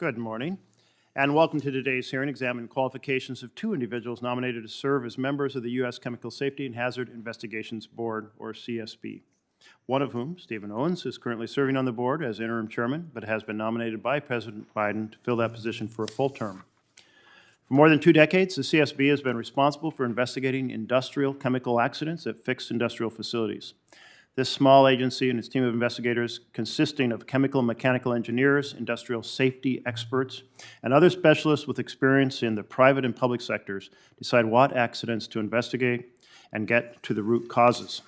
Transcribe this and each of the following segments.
Good morning, and welcome to today's hearing examining qualifications of two individuals nominated to serve as members of the U.S. Chemical Safety and Hazard Investigations Board, or CSB. One of whom, Stephen Owens, is currently serving on the board as interim chairman, but has been nominated by President Biden to fill that position for a full term. For more than 2 decades, the CSB has been responsible for investigating industrial chemical accidents at fixed industrial facilities. This small agency and its team of investigators, consisting of chemical and mechanical engineers, industrial safety experts, and other specialists with experience in the private and public sectors, decide what accidents to investigate and get to the root causes.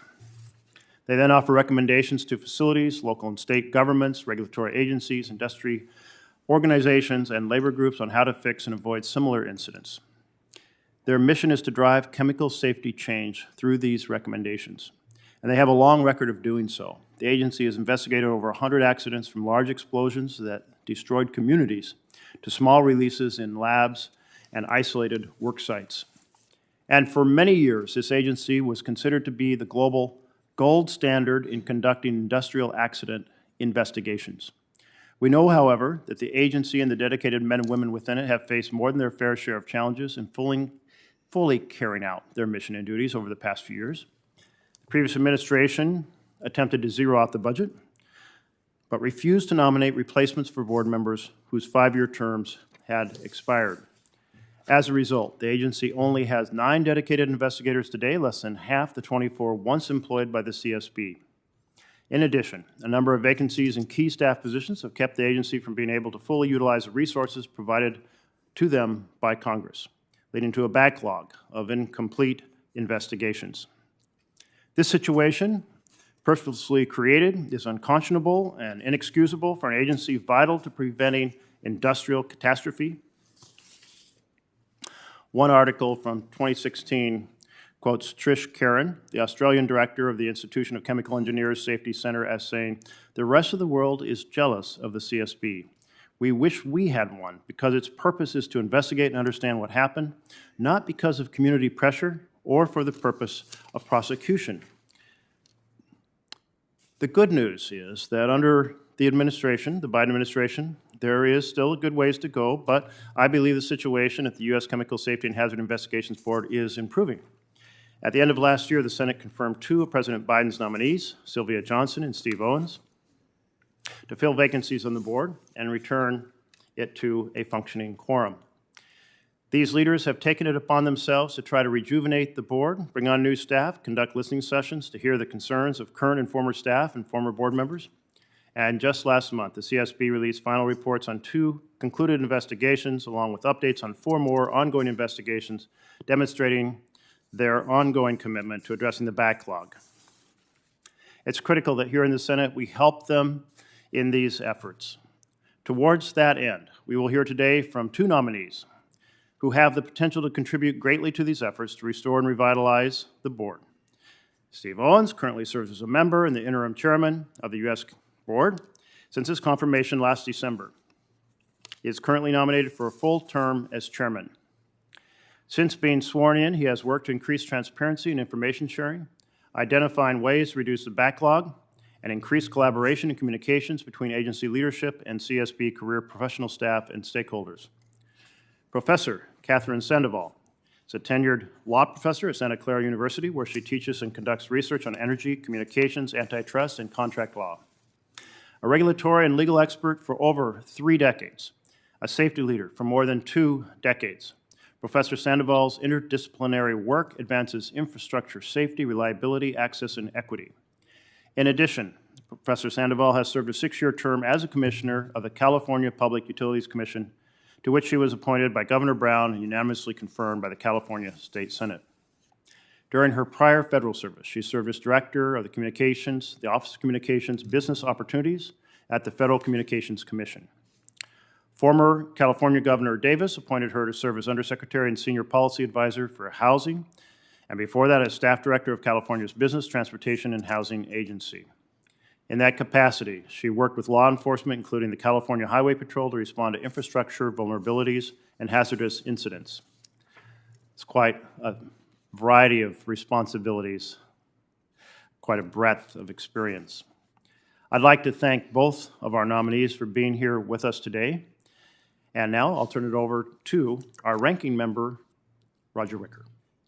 They then offer recommendations to facilities, local and state governments, regulatory agencies, industry organizations, and labor groups on how to fix and avoid similar incidents. Their mission is to drive chemical safety change through these recommendations, and they have a long record of doing so. The agency has investigated over 100 accidents, from large explosions that destroyed communities to small releases in labs and isolated work sites. And for many years, this agency was considered to be the global gold standard in conducting industrial accident investigations. We know, however, that the agency and the dedicated men and women within it have faced more than their fair share of challenges in fully carrying out their mission and duties over the past few years. The previous administration attempted to zero out the budget, but refused to nominate replacements for board members whose 5-year terms had expired. As a result, the agency only has 9 dedicated investigators today, less than half the 24 once employed by the CSB. In addition, a number of vacancies in key staff positions have kept the agency from being able to fully utilize the resources provided to them by Congress, leading to a backlog of incomplete investigations. This situation, purposely created, is unconscionable and inexcusable for an agency vital to preventing industrial catastrophe. One article from 2016 quotes Trish Karen, the Australian director of the Institution of Chemical Engineers Safety Center, as saying, "The rest of the world is jealous of the CSB. We wish we had one because its purpose is to investigate and understand what happened, not because of community pressure or for the purpose of prosecution." The good news is that under the administration, the Biden administration, there is still a good ways to go, but I believe the situation at the U.S. Chemical Safety and Hazard Investigations Board is improving. At the end of last year, the Senate confirmed 2 of President Biden's nominees, Sylvia Johnson and Steve Owens, to fill vacancies on the board and return it to a functioning quorum. These leaders have taken it upon themselves to try to rejuvenate the board, bring on new staff, conduct listening sessions to hear the concerns of current and former staff and former board members. And just last month, the CSB released final reports on 2 concluded investigations, along with updates on 4 more ongoing investigations, demonstrating their ongoing commitment to addressing the backlog. It's critical that here in the Senate we help them in these efforts. Towards that end, we will hear today from 2 nominees who have the potential to contribute greatly to these efforts to restore and revitalize the board. Steve Owens currently serves as a member and the interim chairman of the U.S. Board since his confirmation last December. He is currently nominated for a full term as chairman. Since being sworn in, he has worked to increase transparency and information sharing, identifying ways to reduce the backlog, and increase collaboration and communications between agency leadership and CSB career professional staff and stakeholders. Professor Catherine Sandoval is a tenured law professor at Santa Clara University, where she teaches and conducts research on energy, communications, antitrust, and contract law. A regulatory and legal expert for over 3 decades, a safety leader for more than 2 decades, Professor Sandoval's interdisciplinary work advances infrastructure safety, reliability, access, and equity. In addition, Professor Sandoval has served a 6-year term as a commissioner of the California Public Utilities Commission, to which she was appointed by Governor Brown and unanimously confirmed by the California State Senate. During her prior federal service, she served as director of the Office of Communications Business Opportunities at the Federal Communications Commission. Former California Governor Davis appointed her to serve as Undersecretary and Senior Policy Advisor for Housing, and before that as Staff Director of California's Business, Transportation, and Housing Agency. In that capacity, she worked with law enforcement, including the California Highway Patrol, to respond to infrastructure vulnerabilities and hazardous incidents. It's quite a variety of responsibilities, quite a breadth of experience. I'd like to thank both of our nominees for being here with us today. And now I'll turn it over to our ranking member, Roger Wicker.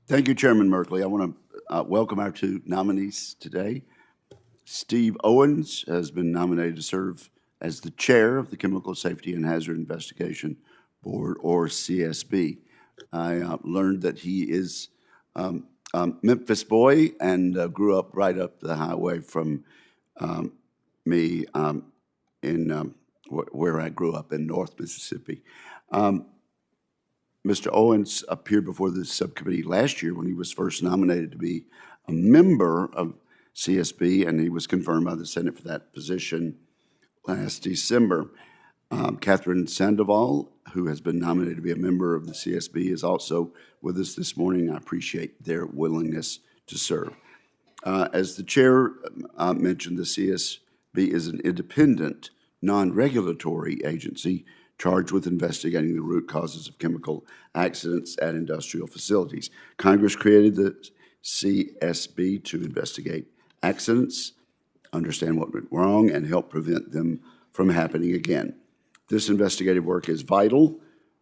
Thank you, Chairman Merkley. I want to welcome our two nominees today. Steve Owens has been nominated to serve as the chair of the Chemical Safety and Hazard Investigation Board, or CSB. I learned that he is a Memphis boy and grew up right up the highway from me in where I grew up in North Mississippi. Mr. Owens appeared before the subcommittee last year when he was first nominated to be a member of CSB, and he was confirmed by the Senate for that position last December. Catherine Sandoval, who has been nominated to be a member of the CSB, is also with us this morning. I appreciate their willingness to serve. As the chair mentioned, the CSB is an independent, non-regulatory agency charged with investigating the root causes of chemical accidents at industrial facilities. Congress created the CSB to investigate accidents, understand what went wrong, and help prevent them from happening again. This investigative work is vital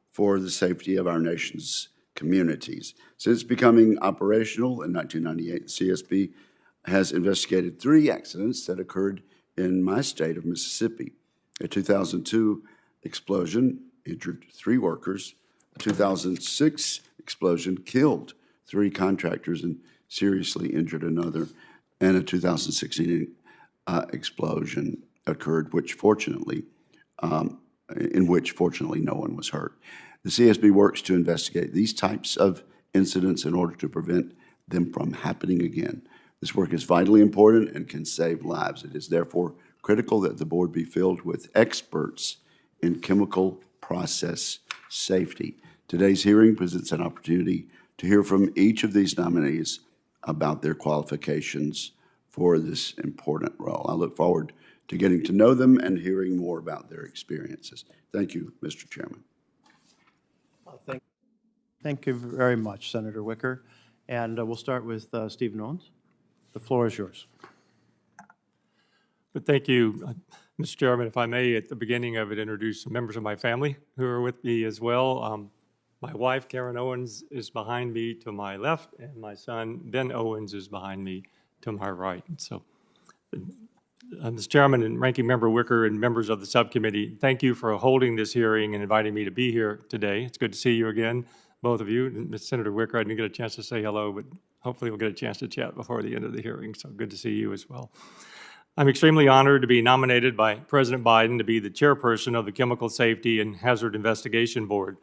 for the safety of our nation's communities. Since becoming operational in 1998, the CSB has investigated 3 accidents that occurred in my state of Mississippi. A 2002 explosion injured 3 workers. A 2006 explosion killed 3 contractors and seriously injured another. And a 2016 explosion occurred, in which fortunately no one was hurt. The CSB works to investigate these types of incidents in order to prevent them from happening again. This work is vitally important and can save lives. It is therefore critical that the board be filled with experts in chemical process safety. Today's hearing presents an opportunity to hear from each of these nominees about their qualifications for this important role. I look forward to getting to know them and hearing more about their experiences. Thank you, Mr. Chairman. Thank you very much, Senator Wicker. And we'll start with Stephen Owens. The floor is yours. But thank you, Mr. Chairman. If I may, at the beginning of it, introduce some members of my family who are with me as well. My wife, Karen Owens, is behind me to my left, and my son, Ben Owens, is behind me to my right. So, Mr. Chairman and Ranking Member Wicker and members of the subcommittee, thank you for holding this hearing and inviting me to be here today. It's good to see you again, both of you. And Senator Wicker, I didn't get a chance to say hello, but hopefully we'll get a chance to chat before the end of the hearing, so good to see you as well. I'm extremely honored to be nominated by President Biden to be the chairperson of the Chemical Safety and Hazard Investigation Board.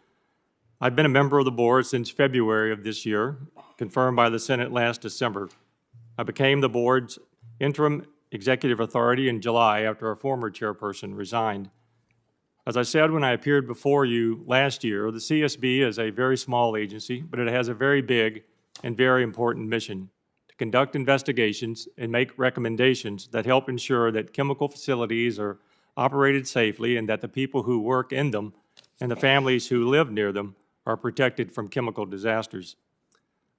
I've been a member of the board since February of this year, confirmed by the Senate last December. I became the board's interim executive authority in July after our former chairperson resigned. As I said when I appeared before you last year, the CSB is a very small agency, but it has a very big and very important mission: to conduct investigations and make recommendations that help ensure that chemical facilities are operated safely and that the people who work in them and the families who live near them are protected from chemical disasters.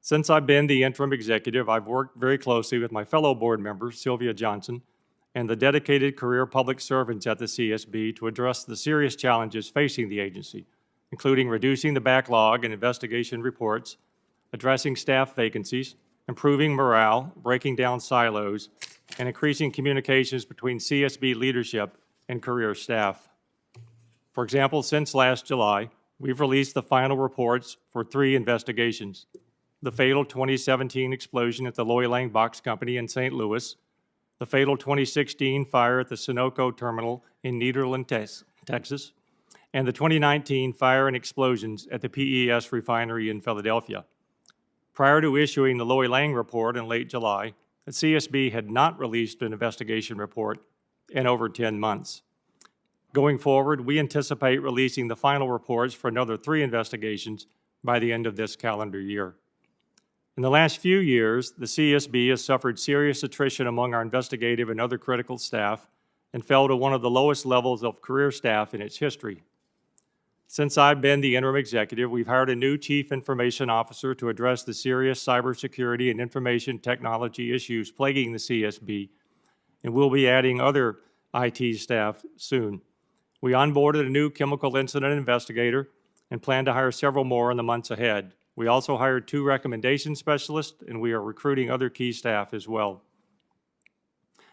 Since I've been the interim executive, I've worked very closely with my fellow board member, Sylvia Johnson, and the dedicated career public servants at the CSB to address the serious challenges facing the agency, including reducing the backlog in investigation reports, addressing staff vacancies, improving morale, breaking down silos, and increasing communications between CSB leadership and career staff. For example, since last July, we've released the final reports for 3 investigations: the fatal 2017 explosion at the Loy Lang Box Company in St. Louis, the fatal 2016 fire at the Sunoco terminal in Nederland, Texas, and the 2019 fire and explosions at the PES refinery in Philadelphia. Prior to issuing the Loy Lang report in late July, the CSB had not released an investigation report in over 10 months. Going forward, we anticipate releasing the final reports for another 3 investigations by the end of this calendar year. In the last few years, the CSB has suffered serious attrition among our investigative and other critical staff and fell to one of the lowest levels of career staff in its history. Since I've been the interim executive, we've hired a new chief information officer to address the serious cybersecurity and information technology issues plaguing the CSB, and we'll be adding other IT staff soon. We onboarded a new chemical incident investigator and plan to hire several more in the months ahead. We also hired 2 recommendation specialists, and we are recruiting other key staff as well.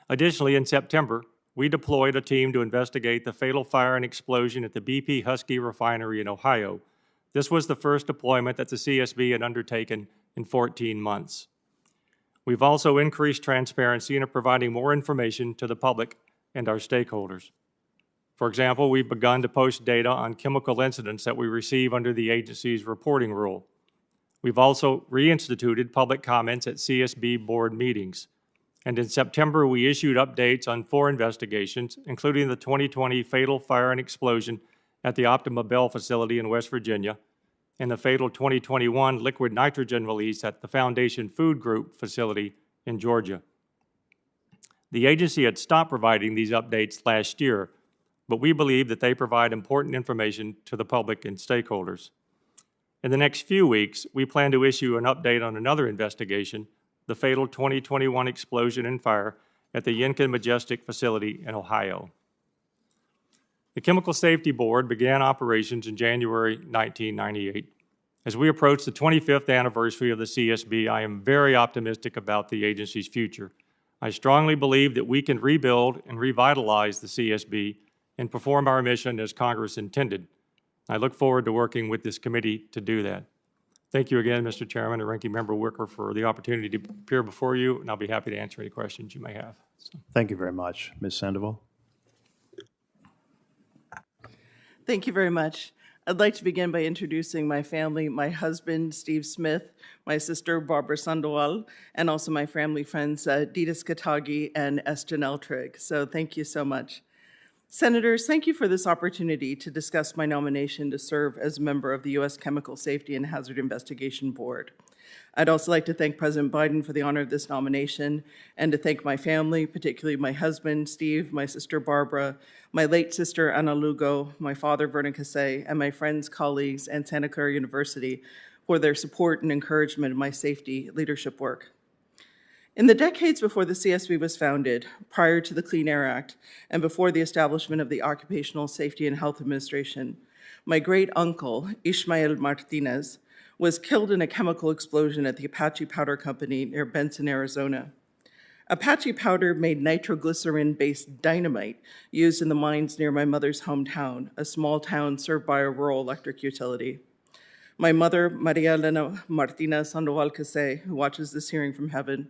Additionally, in September, we deployed a team to investigate the fatal fire and explosion at the BP Husky refinery in Ohio. This was the first deployment that the CSB had undertaken in 14 months. We've also increased transparency and are providing more information to the public and our stakeholders. For example, we've begun to post data on chemical incidents that we receive under the agency's reporting rule. We've also reinstituted public comments at CSB board meetings. And in September, we issued updates on 4 investigations, including the 2020 fatal fire and explosion at the Optima Bell facility in West Virginia, and the fatal 2021 liquid nitrogen release at the Foundation Food Group facility in Georgia. The agency had stopped providing these updates last year, but we believe that they provide important information to the public and stakeholders. In the next few weeks, we plan to issue an update on another investigation, the fatal 2021 explosion and fire at the Yinkin Majestic facility in Ohio. The Chemical Safety Board began operations in January 1998. As we approach the 25th anniversary of the CSB, I am very optimistic about the agency's future. I strongly believe that we can rebuild and revitalize the CSB and perform our mission as Congress intended. I look forward to working with this committee to do that. Thank you again, Mr. Chairman and Ranking Member Wicker, for the opportunity to appear before you, and I'll be happy to answer any questions you may have. Thank you very much. Ms. Sandoval? Thank you very much. I'd like to begin by introducing my family, my husband, Steve Smith, my sister, Barbara Sandoval, and also my family friends, Ditas Katagi and Janelle Trigg. So thank you so much. Senators, thank you for this opportunity to discuss my nomination to serve as a member of the U.S. Chemical Safety and Hazard Investigation Board. I'd also like to thank President Biden for the honor of this nomination and to thank my family, particularly my husband, Steve, my sister, Barbara, my late sister, Ana Lugo, my father, Vernon Cassay, and my friends, colleagues, and Santa Clara University for their support and encouragement of my safety leadership work. In the decades before the CSB was founded, prior to the Clean Air Act, and before the establishment of the Occupational Safety and Health Administration, my great-uncle, Ishmael Martinez, was killed in a chemical explosion at the Apache Powder Company near Benson, Arizona. Apache powder made nitroglycerin-based dynamite used in the mines near my mother's hometown, a small town served by a rural electric utility. My mother, Maria Elena Martinez Sandoval Cassay, who watches this hearing from heaven,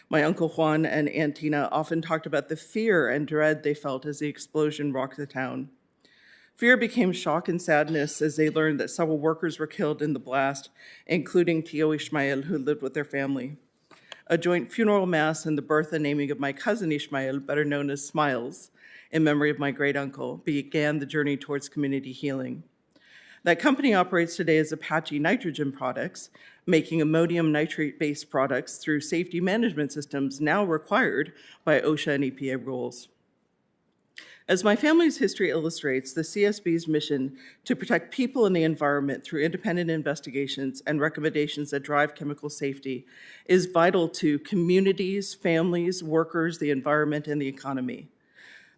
my Uncle Juan and Aunt Tina often talked about the fear and dread they felt as the explosion rocked the town. Fear became shock and sadness as they learned that several workers were killed in the blast, including Tio Ishmael, who lived with their family. A joint funeral mass and the birth and naming of my cousin Ishmael, better known as Smiles, in memory of my great-uncle, began the journey towards community healing. That company operates today as Apache Nitrogen Products, making ammonium nitrate-based products through safety management systems now required by OSHA and EPA rules. As my family's history illustrates, the CSB's mission to protect people and the environment through independent investigations and recommendations that drive chemical safety is vital to communities, families, workers, the environment, and the economy.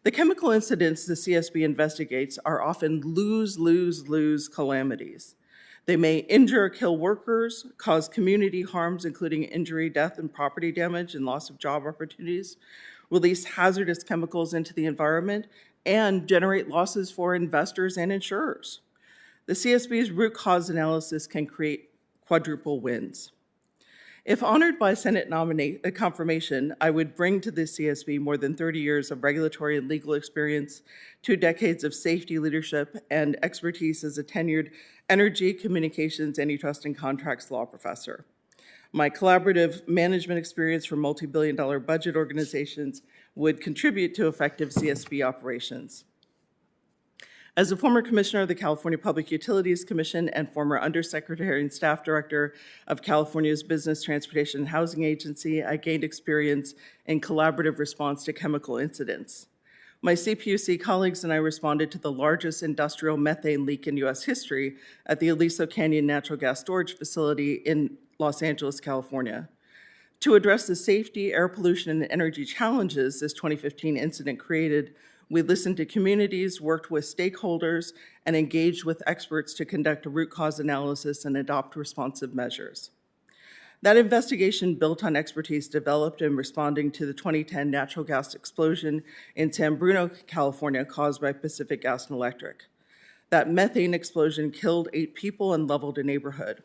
The chemical incidents the CSB investigates are often lose-lose-lose calamities. They may injure or kill workers, cause community harms, including injury, death, and property damage and loss of job opportunities, release hazardous chemicals into the environment, and generate losses for investors and insurers. The CSB's root cause analysis can create quadruple wins. If honored by Senate confirmation, I would bring to the CSB more than 30 years of regulatory and legal experience, 2 decades of safety leadership, and expertise as a tenured energy, communications, antitrust, and contracts law professor. My collaborative management experience from multi-billion-dollar budget organizations would contribute to effective CSB operations. As a former commissioner of the California Public Utilities Commission and former undersecretary and staff director of California's Business, Transportation, and Housing Agency, I gained experience in collaborative response to chemical incidents. My CPUC colleagues and I responded to the largest industrial methane leak in U.S. history at the Aliso Canyon Natural Gas Storage Facility in Los Angeles, California. To address the safety, air pollution, and energy challenges this 2015 incident created, We listened to communities, worked with stakeholders, and engaged with experts to conduct a root cause analysis and adopt responsive measures. That investigation built on expertise developed in responding to the 2010 natural gas explosion in San Bruno, California, caused by Pacific Gas and Electric. That methane explosion killed 8 people and leveled a neighborhood.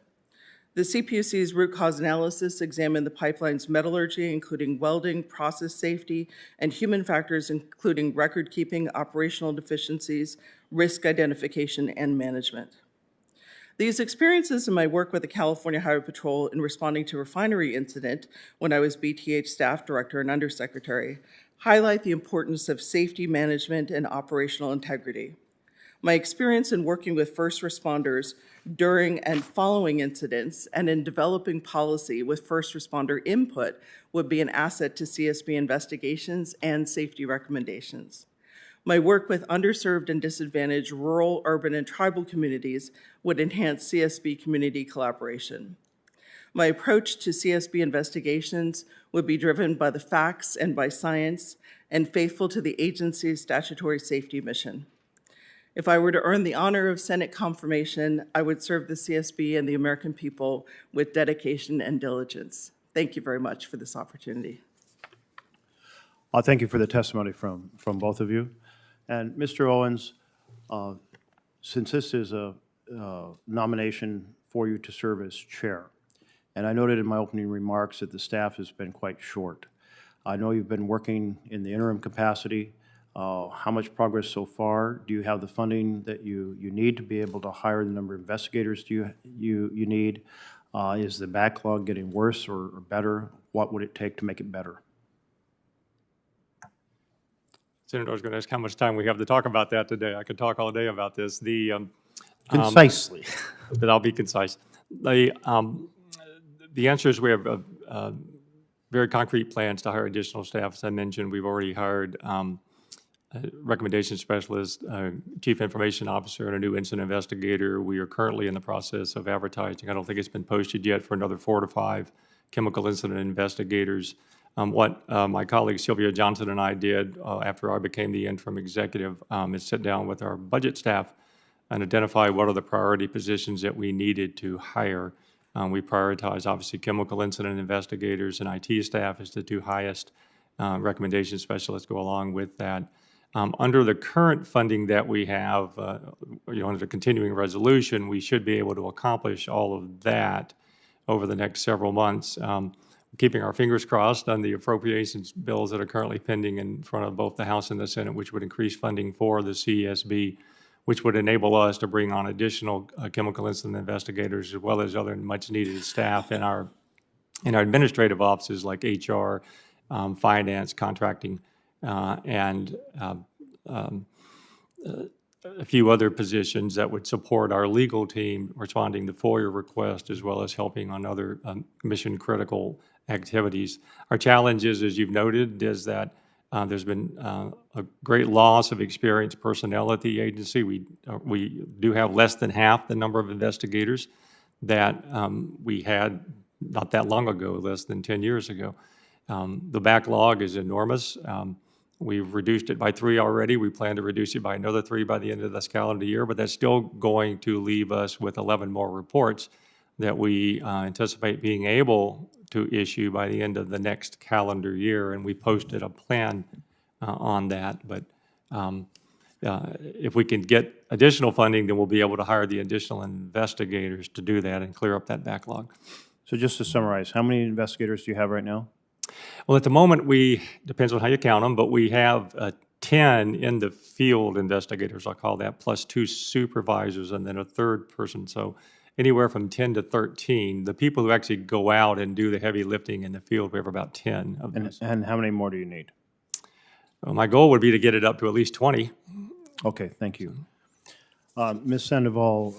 The CPUC's root cause analysis examined the pipeline's metallurgy, including welding, process safety, and human factors, including record keeping, operational deficiencies, risk identification, and management. These experiences in my work with the California Highway Patrol in responding to a refinery incident when I was BTH staff director and undersecretary highlight the importance of safety management and operational integrity. My experience in working with first responders during and following incidents and in developing policy with first responder input would be an asset to CSB investigations and safety recommendations. My work with underserved and disadvantaged rural, urban, and tribal communities would enhance CSB community collaboration. My approach to CSB investigations would be driven by the facts and by science and faithful to the agency's statutory safety mission. If I were to earn the honor of Senate confirmation, I would serve the CSB and the American people with dedication and diligence. Thank you very much for this opportunity. Thank you for the testimony from both of you. And Mr. Owens, since this is a nomination for you to serve as chair, and I noted in my opening remarks that the staff has been quite short. I know you've been working in the interim capacity. How much progress so far? Do you have the funding that you need to be able to hire the number of investigators you need? Is the backlog getting worse or better? What would it take to make it better? Senator, I was going to ask how much time we have to talk about that today. I could talk all day about this. Concisely. But I'll be concise. The answer is we have very concrete plans to hire additional staff. As I mentioned, we've already hired recommendation specialist, chief information officer, and a new incident investigator. We are currently in the process of advertising. I don't think it's been posted yet for another 4 to 5 chemical incident investigators. What my colleague Sylvia Johnson and I did after I became the interim executive is sit down with our budget staff and identify what are the priority positions that we needed to hire. We prioritize, obviously, chemical incident investigators and IT staff as the 2 highest. Recommendation specialists go along with that. Under the current funding that we have, under the continuing resolution, we should be able to accomplish all of that over the next several months. Keeping our fingers crossed on the appropriations bills that are currently pending in front of both the House and the Senate, which would increase funding for the CSB, which would enable us to bring on additional chemical incident investigators as well as other much-needed staff in our administrative offices like HR, finance, contracting, and a few other positions that would support our legal team responding to FOIA requests as well as helping on other mission-critical activities. Our challenge is, as you've noted, is that there's been a great loss of experienced personnel at the agency. We do have less than half the number of investigators that we had not that long ago, less than 10 years ago. The backlog is enormous. We've reduced it by 3 already. We plan to reduce it by another 3 by the end of this calendar year, but that's still going to leave us with 11 more reports that we anticipate being able to issue by the end of the next calendar year, and we posted a plan on that. But if we can get additional funding, then we'll be able to hire the additional investigators to do that and clear up that backlog. So just to summarize, how many investigators do you have right now? Well, at the moment, depends on how you count them, but we have 10 in the field investigators, I'll call that, plus 2 supervisors and then a 3rd person. So anywhere from 10 to 13. The people who actually go out and do the heavy lifting in the field, we have about 10 of those. And how many more do you need? Well, my goal would be to get it up to at least 20. Okay, thank you. Ms. Sandoval,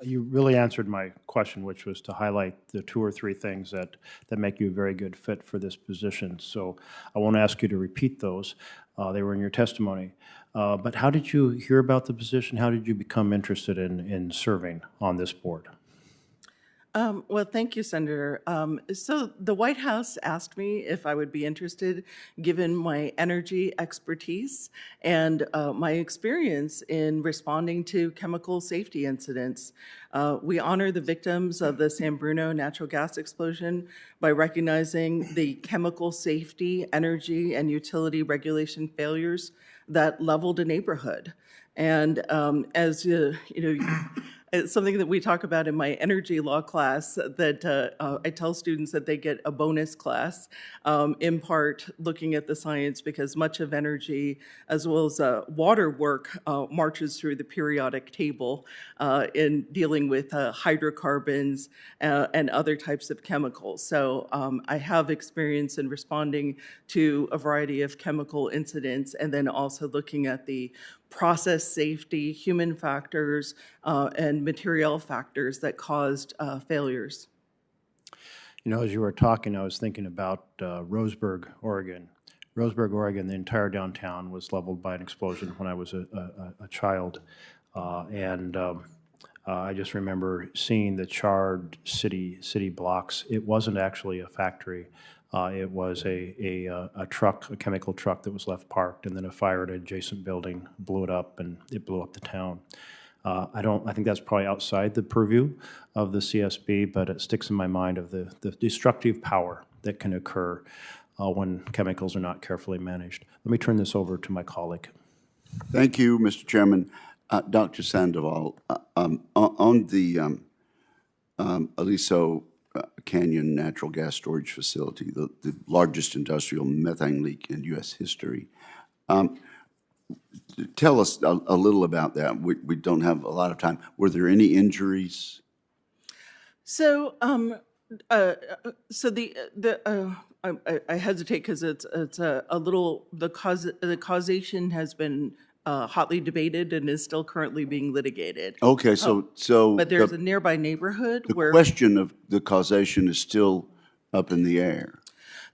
you really answered my question, which was to highlight the 2 or 3 things that make you a very good fit for this position. So I won't ask you to repeat those. They were in your testimony. But how did you hear about the position? How did you become interested in serving on this board? Well, thank you, Senator. So the White House asked me if I would be interested, given my energy expertise and my experience in responding to chemical safety incidents. We honor the victims of the San Bruno natural gas explosion by recognizing the chemical safety, energy, and utility regulation failures that leveled a neighborhood. And as you know, it's something that we talk about in my energy law class that I tell students that they get a bonus class, in part looking at the science, because much of energy as well as water work marches through the periodic table in dealing with hydrocarbons and other types of chemicals. So I have experience in responding to a variety of chemical incidents, and then also looking at the process safety, human factors, and material factors that caused failures. You know, as you were talking, I was thinking about Roseburg, Oregon. Roseburg, Oregon, the entire downtown was leveled by an explosion when I was a child. I just remember seeing the charred city blocks. It wasn't actually a factory. It was a truck, a chemical truck that was left parked, and then a fire at an adjacent building blew it up, and it blew up the town. I think that's probably outside the purview of the CSB, but it sticks in my mind of the destructive power that can occur when chemicals are not carefully managed. Let me turn this over to my colleague. Thank you, Mr. Chairman. Dr. Sandoval, on the Aliso Canyon Natural Gas Storage Facility, the largest industrial methane leak in U.S. history. Tell us a little about that. We don't have a lot of time. Were there any injuries? So, I hesitate because it's a little, the causation has been hotly debated and is still currently being litigated. Okay, so But there's a nearby neighborhood the where. question of the causation is still up in the air.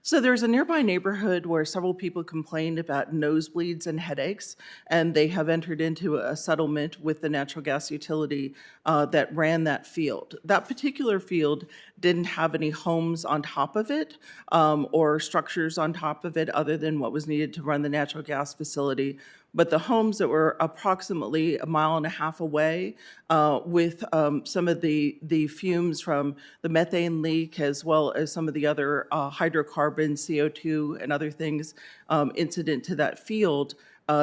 So there's a nearby neighborhood where several people complained about nosebleeds and headaches, and they have entered into a settlement with the natural gas utility that ran that field. That particular field didn't have any homes on top of it or structures on top of it other than what was needed to run the natural gas facility. But the homes that were approximately 1.5 miles away with some of the fumes from the methane leak, as well as some of the other hydrocarbons, CO2 and other things incident to that field,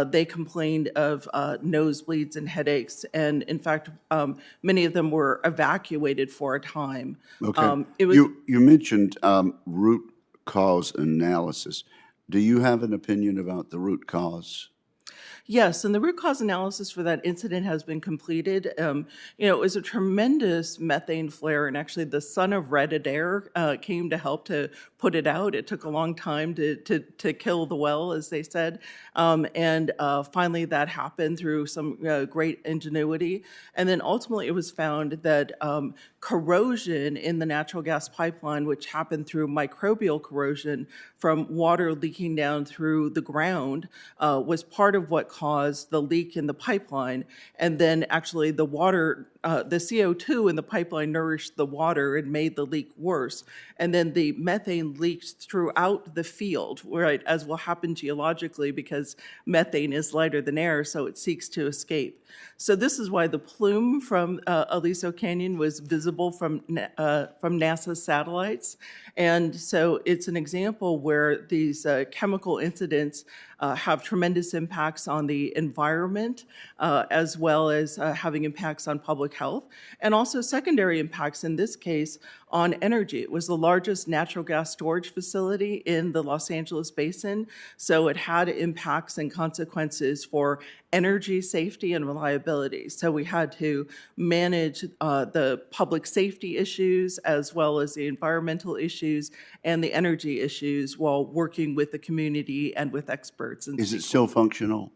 they complained of nosebleeds and headaches. And in fact, many of them were evacuated for a time. Okay. It was, you mentioned root cause analysis. Do you have an opinion about the root cause? Yes, and the root cause analysis for that incident has been completed. It was a tremendous methane flare, and actually the son of Red Adair came to help to put it out. It took a long time to kill the well, as they said, and finally that happened through some great ingenuity. And then ultimately it was found that corrosion in the natural gas pipeline, which happened through microbial corrosion from water leaking down through the ground, was part of what caused the leak in the pipeline. And then actually the water, the CO2 in the pipeline nourished the water and made the leak worse. And then the methane leaked throughout the field, right, as will happen geologically because methane is lighter than air, so it seeks to escape. So this is why the plume from Aliso Canyon was visible from NASA satellites. And so it's an example where these chemical incidents have tremendous impacts on the environment, as well as having impacts on public health, and also secondary impacts, in this case, on energy. It was the largest natural gas storage facility in the Los Angeles basin, so it had impacts and consequences for energy safety and reliability. So we had to manage the public safety issues as well as the environmental issues and the energy issues while working with the community and with experts. And Is it still functional?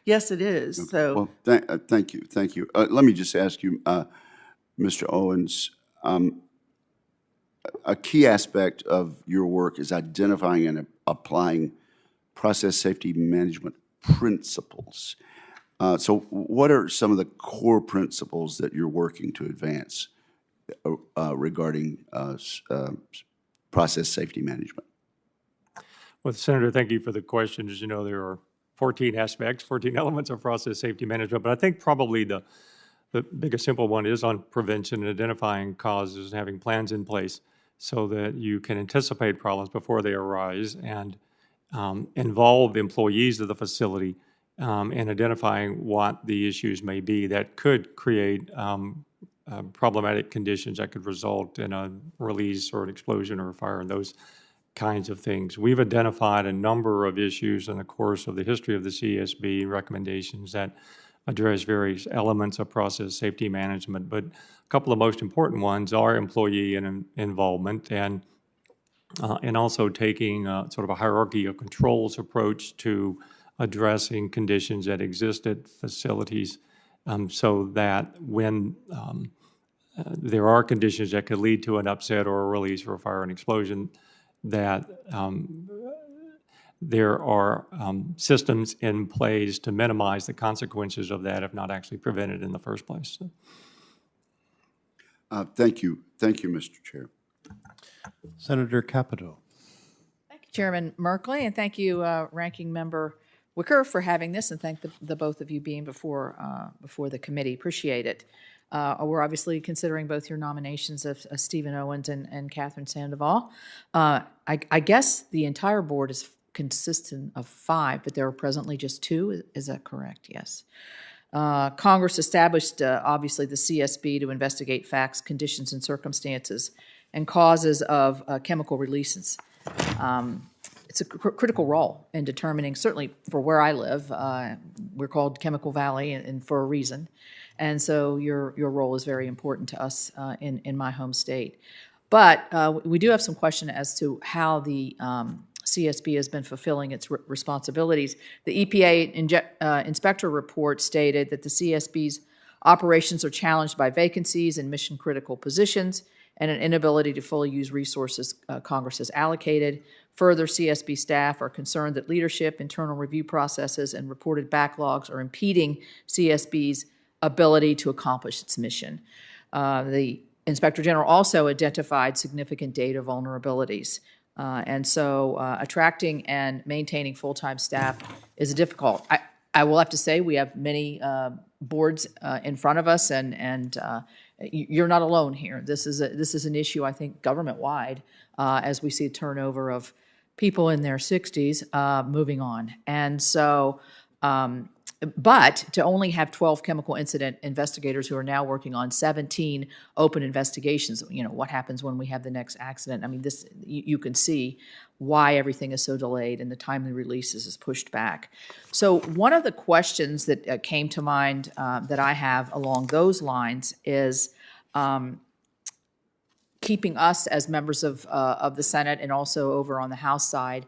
yes, it is. Okay. So, well, thank you. Let me just ask you, Mr. Owens, a key aspect of your work is identifying and applying process safety management principles. So what are some of the core principles that you're working to advance regarding process safety management. Well, Senator, thank you for the question. As you know, there are 14 aspects, 14 elements of process safety management, but I think probably the biggest simple one is on prevention and identifying causes and having plans in place so that you can anticipate problems before they arise and involve employees of the facility in identifying what the issues may be that could create problematic conditions that could result in a release or an explosion or a fire and those kinds of things. We've identified a number of issues in the course of the history of the CSB recommendations that address various elements of process safety management, but a couple of most important ones are employee involvement and also taking sort of a hierarchy of controls approach to addressing conditions that exist at facilities so that when there are conditions that could lead to an upset or a release or a fire and explosion, that there are systems in place to minimize the consequences of that if not actually prevented in the first place. Thank you. Thank you, Mr. Chair. Senator Capito. Thank you, Chairman Merkley, and thank you, Ranking Member Wicker, for having this, and thank the both of you being before the committee. Appreciate it. We're obviously considering both your nominations of Stephen Owens and Catherine Sandoval. I guess the entire board is consistent of 5, but there are presently just 2. Is that correct? Yes. Congress established, obviously, the CSB to investigate facts, conditions, and circumstances and causes of chemical releases. It's a critical role in determining, certainly for where I live, we're called Chemical Valley, and for a reason. And so your role is very important to us in my home state. But we do have some question as to how the CSB has been fulfilling its responsibilities. The EPA inspector report stated that the CSB's operations are challenged by vacancies in mission-critical positions and an inability to fully use resources Congress has allocated. Further, CSB staff are concerned that leadership, internal review processes, and reported backlogs are impeding CSB's ability to accomplish its mission. The Inspector General also identified significant data vulnerabilities. And so attracting and maintaining full-time staff is difficult. I will have to say we have many boards in front of us, and you're not alone here. This is an issue, I think, government-wide as we see turnover of people in their 60s moving on. And so, but to only have 12 chemical incident investigators who are now working on 17 open investigations, you know, what happens when we have the next accident? I mean, this you can see why everything is so delayed and the timely releases is pushed back. So one of the questions that came to mind that I have along those lines is keeping us as members of the Senate and also over on the House side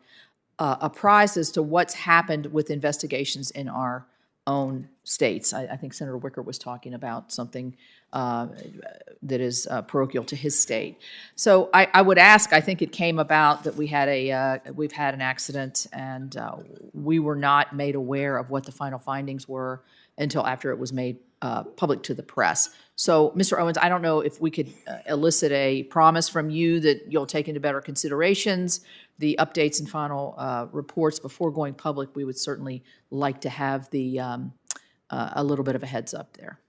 apprised as to what's happened with investigations in our own states. I think Senator Wicker was talking about something that is parochial to his state. So I would ask, I think it came about that we've had an accident and we were not made aware of what the final findings were until after it was made public to the press. So, Mr. Owens, I don't know if we could elicit a promise from you that you'll take into better considerations the updates and final reports before going public. We would certainly like to have the a little bit of a heads up there.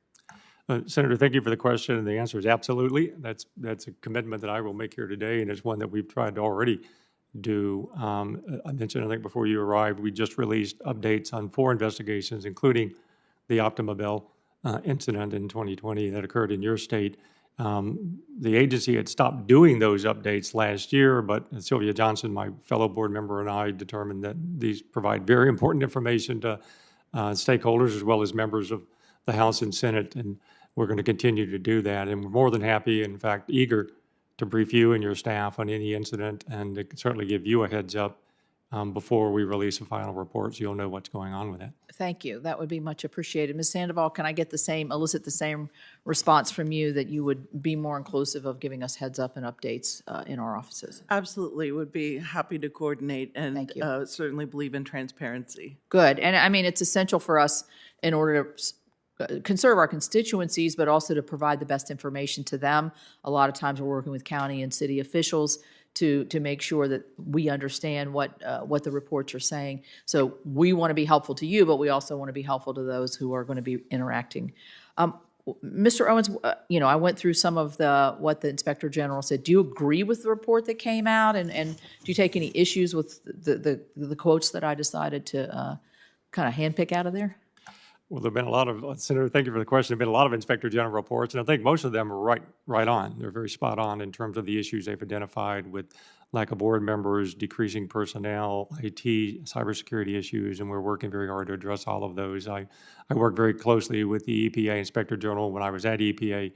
Senator, thank you for the question, and the answer is absolutely. That's a commitment that I will make here today, and it's one that we've tried to already do. I mentioned, I think before you arrived, we just released updates on 4 investigations, including the Optimabel incident in 2020 that occurred in your state. The agency had stopped doing those updates last year, but Sylvia Johnson, my fellow board member, and I determined that these provide very important information to stakeholders as well as members of the House and Senate, and we're going to continue to do that. And we're more than happy, in fact, eager to brief you and your staff on any incident and to certainly give you a heads up before we release a final report so you'll know what's going on with it. Thank you. That would be much appreciated. Ms. Sandoval, can I get elicit the same response from you that you would be more inclusive of giving us heads up and updates in our offices? Absolutely. Would be happy to coordinate and Thank you. certainly believe in transparency. Good. And I mean, it's essential for us in order to conserve our constituencies, but also to provide the best information to them. A lot of times we're working with county and city officials to make sure that we understand what the reports are saying. So we want to be helpful to you, but we also want to be helpful to those who are going to be interacting. Mr. Owens, I went through some of what the Inspector General said. Do you agree with the report that came out, and do you take any issues with the quotes that I decided to kind of handpick out of there? Well, there have been a lot of, Senator, thank you for the question. There have been a lot of Inspector General reports, and I think most of them are right on. They're very spot on in terms of the issues they've identified with lack of board members, decreasing personnel, IT, cybersecurity issues, and we're working very hard to address all of those. I worked very closely with the EPA Inspector General when I was at EPA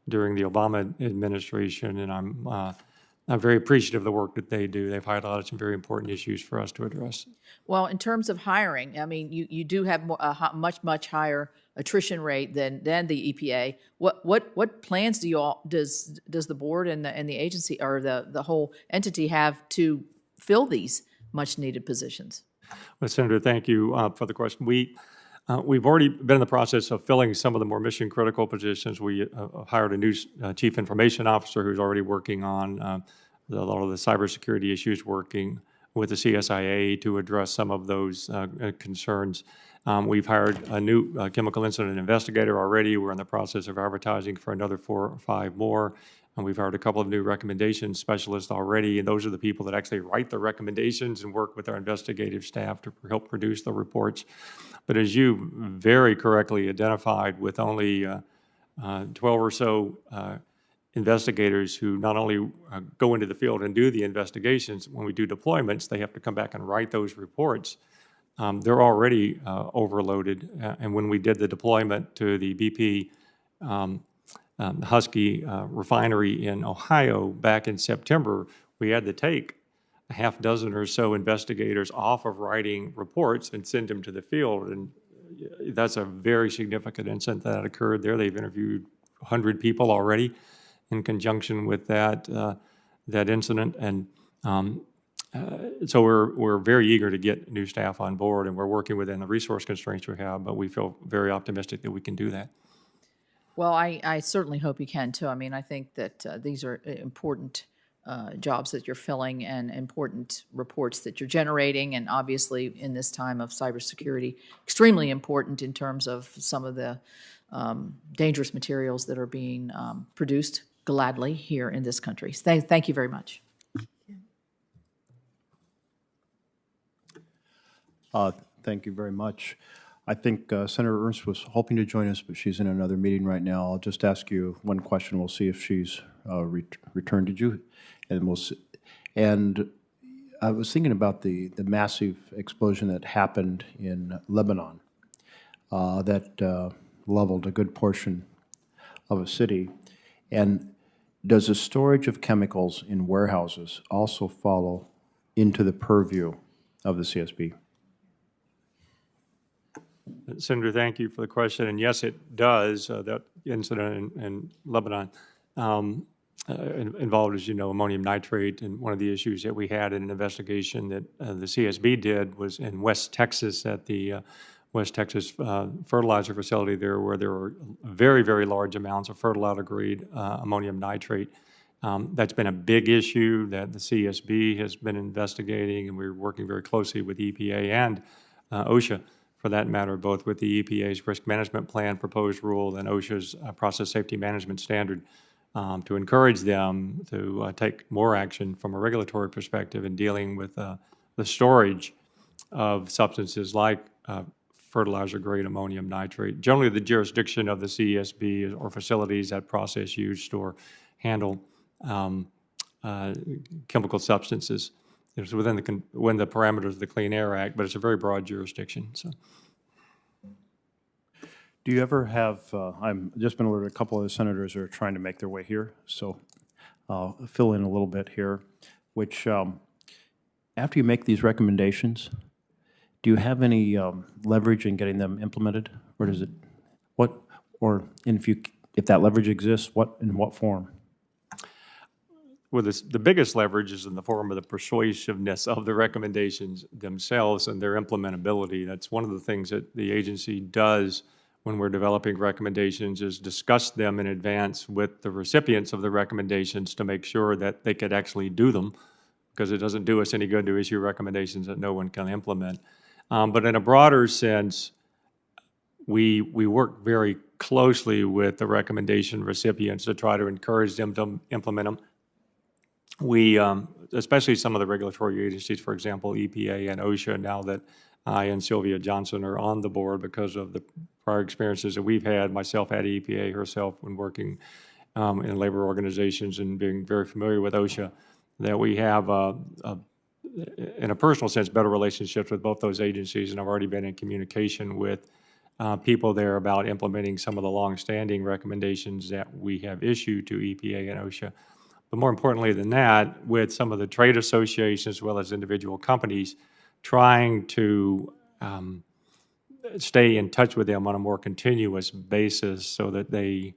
during the Obama administration, and I'm very appreciative of the work that they do. They've highlighted some very important issues for us to address. Well, in terms of hiring, I mean, you do have a much higher attrition rate than the EPA. What plans does the board and the agency or the whole entity have to fill these much needed positions? Well, Senator, thank you for the question. We've already been in the process of filling some of the more mission critical positions. We hired a new chief information officer who's already working on a lot of the cybersecurity issues, working with the CSIA to address some of those concerns. We've hired a new chemical incident investigator already. We're in the process of advertising for another 4 or 5 more. And we've hired a couple of new recommendation specialists already, and those are the people that actually write the recommendations and work with our investigative staff to help produce the reports. But as you very correctly identified, with only 12 or so investigators who not only go into the field and do the investigations, when we do deployments, they have to come back and write those reports. They're already overloaded. And when we did the deployment to the BP Husky refinery in Ohio back in September, we had to take a half dozen or so investigators off of writing reports and send them to the field. And that's a very significant incident that occurred there. They've interviewed 100 people already in conjunction with that incident. And so we're very eager to get new staff on board, and we're working within the resource constraints we have, but we feel very optimistic that we can do that. Well, I certainly hope you can too. I mean, I think that these are important jobs that you're filling and important reports that you're generating, and obviously in this time of cybersecurity, extremely important in terms of some of the dangerous materials that are being produced gladly here in this country. Thank you very much. Thank you very much. I think Senator Ernst was hoping to join us, but she's in another meeting right now. I'll just ask you one question. We'll see if she's returned to you, and we'll see. And I was thinking about the massive explosion that happened in Lebanon that leveled a good portion of a city. And does the storage of chemicals in warehouses also follow into the purview of the CSB? Senator, thank you for the question. And yes, it does. That incident in Lebanon involved, as you know, ammonium nitrate. And one of the issues that we had in an investigation that the CSB did was in West Texas at the West Texas fertilizer facility there, where there were very, very large amounts of fertilizer-grade ammonium nitrate. That's been a big issue that the CSB has been investigating, and we're working very closely with EPA and OSHA, for that matter, both with the EPA's risk management plan proposed rule and OSHA's process safety management standard, to encourage them to take more action from a regulatory perspective in dealing with the storage of substances like fertilizer-grade ammonium nitrate. Generally, the jurisdiction of the CSB or facilities that process, use, store, handle chemical substances. It's within the parameters of the Clean Air Act, but it's a very broad jurisdiction. So, do you ever have? I've just been alerted. A couple of the senators are trying to make their way here, so I'll fill in a little bit here. Which, after you make these recommendations, do you have any leverage in getting them implemented, or does it? What, or and if that leverage exists, in what form? Well, the biggest leverage is in the form of the persuasiveness of the recommendations themselves and their implementability. That's one of the things that the agency does when we're developing recommendations is discuss them in advance with the recipients of the recommendations to make sure that they could actually do them, because it doesn't do us any good to issue recommendations that no one can implement. But in a broader sense, we work very closely with the recommendation recipients to try to encourage them to implement them. We, especially some of the regulatory agencies, for example, EPA and OSHA, now that I and Sylvia Johnson are on the board because of the prior experiences that we've had, myself at EPA, herself when working in labor organizations and being very familiar with OSHA, that we have, in a personal sense, better relationships with both those agencies, and I've already been in communication with people there about implementing some of the longstanding recommendations that we have issued to EPA and OSHA. But more importantly than that, with some of the trade associations as well as individual companies, trying to stay in touch with them on a more continuous basis so that they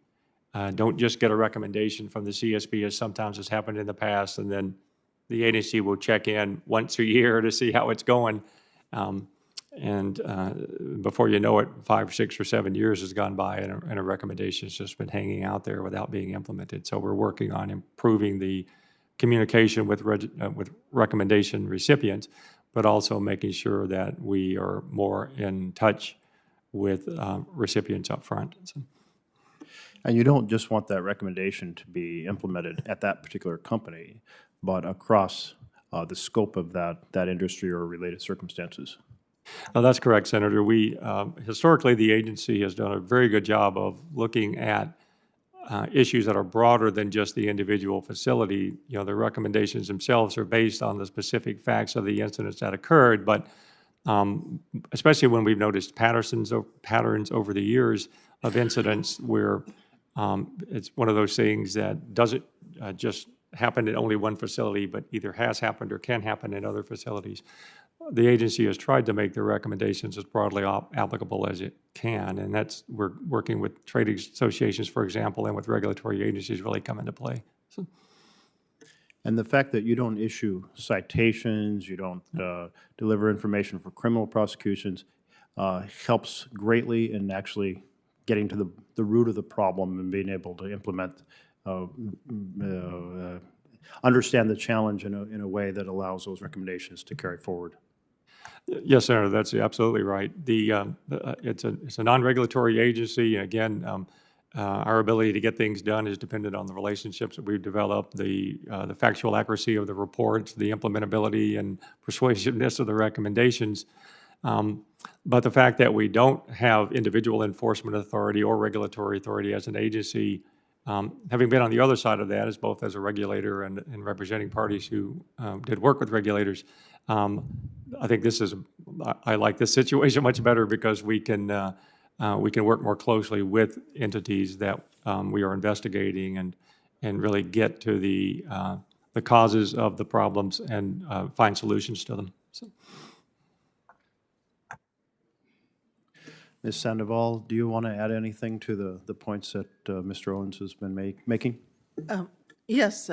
don't just get a recommendation from the CSB, as sometimes has happened in the past, and then the agency will check in once a year to see how it's going. And before you know it, 5, 6, or 7 years has gone by, and a recommendation has just been hanging out there without being implemented. So we're working on improving the communication with recommendation recipients, but also making sure that we are more in touch with recipients up front. So. And you don't just want that recommendation to be implemented at that particular company, but across the scope of that industry or related circumstances. That's correct, Senator. We historically, the agency has done a very good job of looking at issues that are broader than just the individual facility. You know, the recommendations themselves are based on the specific facts of the incidents that occurred, but especially when we've noticed patterns over the years of incidents where it's one of those things that doesn't just happen in only one facility, but either has happened or can happen in other facilities. The agency has tried to make the recommendations as broadly applicable as it can, and we're working with trade associations, for example, and with regulatory agencies really come into play. So. And the fact that you don't issue citations, you don't deliver information for criminal prosecutions helps greatly in actually getting to the root of the problem and being able to implement, understand the challenge in a way that allows those recommendations to carry forward. Yes, Senator, that's absolutely right. It's a non-regulatory agency, and again, our ability to get things done is dependent on the relationships that we've developed, the factual accuracy of the reports, the implementability and persuasiveness of the recommendations. But the fact that we don't have individual enforcement authority or regulatory authority as an agency, having been on the other side of that, as both as a regulator and representing parties who did work with regulators, I think I like this situation much better because we can work more closely with entities that we are investigating and really get to the causes of the problems and find solutions to them. So. Ms. Sandoval, do you want to add anything to the points that Mr. Owens has been making? Yes.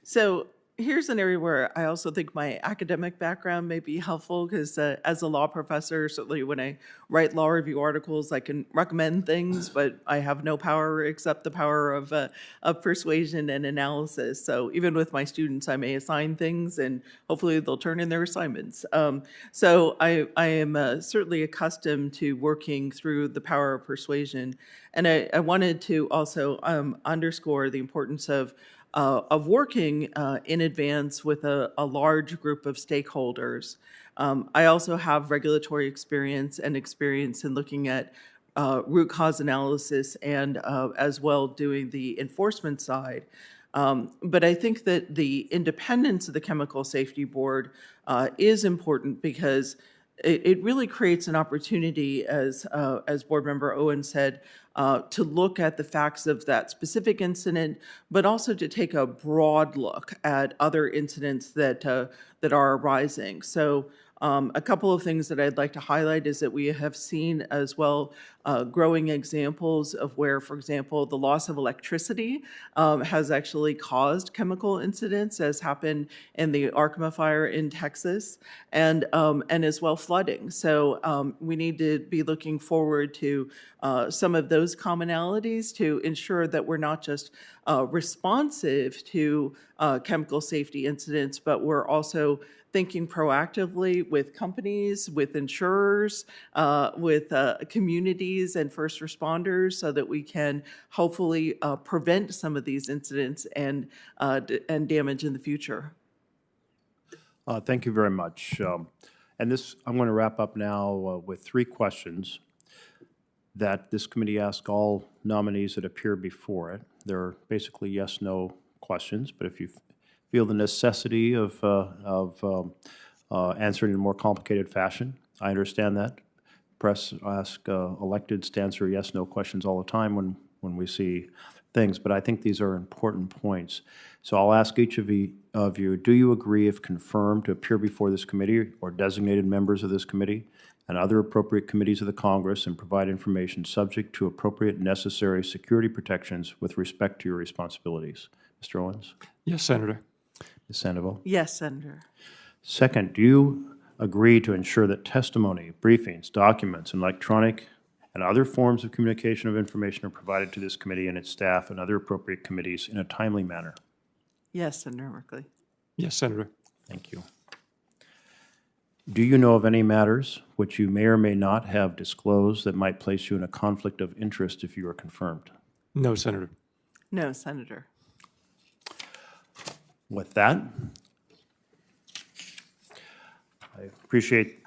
So here's an area where I also think my academic background may be helpful because as a law professor, certainly when I write law review articles, I can recommend things, but I have no power except the power of persuasion and analysis. So even with my students, I may assign things and hopefully they'll turn in their assignments. So I am certainly accustomed to working through the power of persuasion. And I wanted to also underscore the importance of working in advance with a large group of stakeholders. I also have regulatory experience and experience in looking at root cause analysis and as well doing the enforcement side. But I think that the independence of the Chemical Safety Board is important because it really creates an opportunity, as Board Member Owens said, to look at the facts of that specific incident, but also to take a broad look at other incidents that are arising. So A couple of things that I'd like to highlight is that we have seen as well growing examples of where, for example, the loss of electricity has actually caused chemical incidents, as happened in the Arkema fire in Texas, and as well flooding. So we need to be looking forward to some of those commonalities to ensure that we're not just responsive to chemical safety incidents, but we're also thinking proactively with companies, with insurers, with communities and first responders, so that we can hopefully prevent some of these incidents and damage in the future. Thank you very much. And this, I'm going to wrap up now with 3 questions that this committee asks all nominees that appear before it. They're basically yes/no questions, but if you feel the necessity of answering in a more complicated fashion, I understand that. Press ask electeds to answer yes/no questions all the time when we see things, but I think these are important points. So I'll ask each of you, do you agree, if confirmed, to appear before this committee or designated members of this committee and other appropriate committees of the Congress and provide information subject to appropriate necessary security protections with respect to your responsibilities? Mr. Owens? Yes, Senator. Ms. Sandoval? Yes, Senator. Second, do you agree to ensure that testimony, briefings, documents, and electronic and other forms of communication of information are provided to this committee and its staff and other appropriate committees in a timely manner? Yes, Senator Merkley. Yes, Senator. Thank you. Do you know of any matters which you may or may not have disclosed that might place you in a conflict of interest if you are confirmed? No, Senator. No, Senator. With that, I appreciate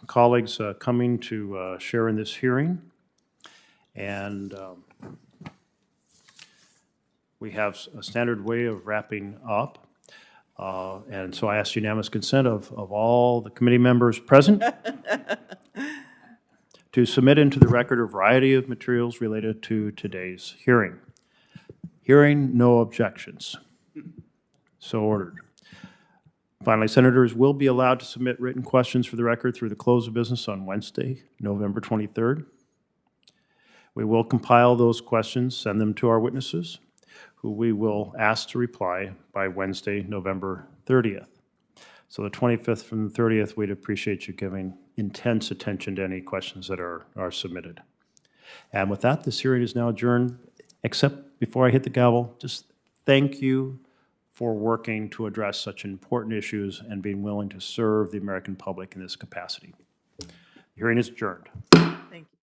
colleagues coming to share in this hearing. And we have a standard way of wrapping up. And so I ask unanimous consent of all the committee members present to submit into the record a variety of materials related to today's hearing. Hearing no objections. So ordered. Finally, senators will be allowed to submit written questions for the record through the close of business on Wednesday, November 23rd. We will compile those questions, send them to our witnesses, who we will ask to reply by Wednesday, November 30th. So the 25th from the 30th, we'd appreciate you giving intense attention to any questions that are submitted. And with that, this hearing is now adjourned, except before I hit the gavel, just thank you for working to address such important issues and being willing to serve the American public in this capacity. The hearing is adjourned. Thank you.